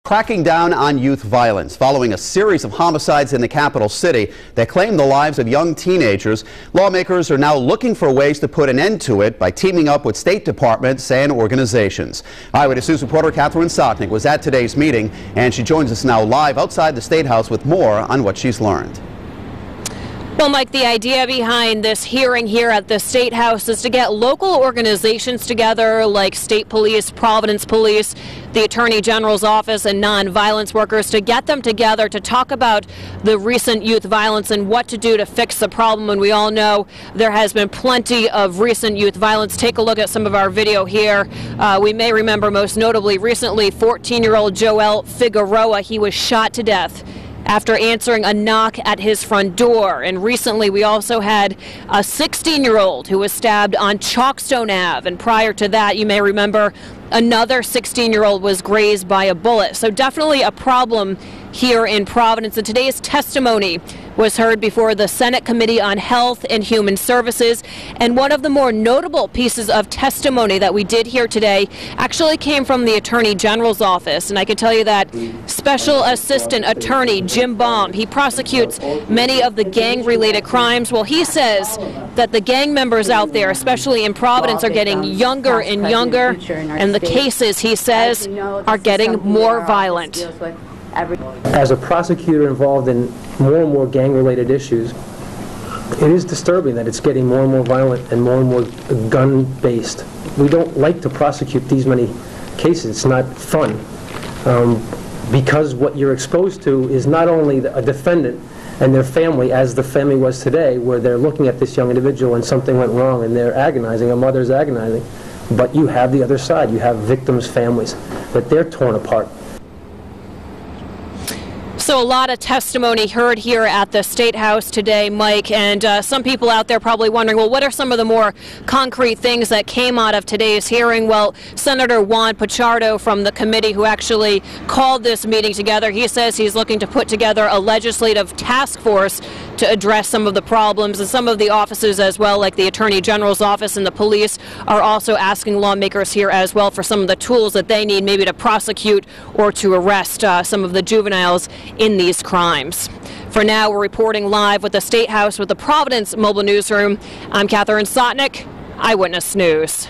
Cracking down on youth violence following a series of homicides in the capital city that claimed the lives of young teenagers. Lawmakers are now looking for ways to put an end to it by teaming up with state departments and organizations. Eyewitness News reporter Catherine Sotnick was at today's meeting, and she joins us now live outside the State House with more on what she's learned. Well, Mike, the idea behind this hearing here at the State House is to get local organizations together like State Police, Providence Police, the Attorney General's Office, and nonviolence workers to get them together to talk about the recent youth violence and what to do to fix the problem. And we all know there has been plenty of recent youth violence. Take a look at some of our video here. We may remember most notably recently 14-year-old Joel Figueroa. He was shot to death after answering a knock at his front door. And recently we also had a 16-year-old who was stabbed on Chalkstone Ave. And prior to that, you may remember, another 16-year-old was grazed by a bullet. So definitely a problem here in Providence. And today's testimony was heard before the Senate Committee on Health and Human Services. And one of the more notable pieces of testimony that we did here today actually came from the Attorney General's office. And I can tell you that Special Assistant Attorney Jim Baum, he prosecutes many of the gang-related crimes. Well, he says that the gang members out there, especially in Providence, are getting younger and younger, and the cases, he says, are getting more violent. As a prosecutor involved in more and more gang-related issues, it is disturbing that it's getting more and more violent and more gun-based. We don't like to prosecute these many cases. It's not fun. Because what you're exposed to is not only a defendant and their family, as the family was today, where they're looking at this young individual and something went wrong and they're agonizing, a mother's agonizing, but you have the other side. You have victims' families, that they're torn apart. So a lot of testimony heard here at the State House today, Mike, and some people out there probably wondering, well, what are some of the more concrete things that came out of today's hearing? Well, Senator Juan Pichardo from the committee who actually called this meeting together, he says he's looking to put together a legislative task force to address some of the problems, and some of the offices as well, like the Attorney General's office and the police, are also asking lawmakers here as well for some of the tools that they need maybe to prosecute or to arrest some of the juveniles in these crimes. For now, we're reporting live with the State House with the Providence Mobile Newsroom. I'm Catherine Sotnick, Eyewitness News.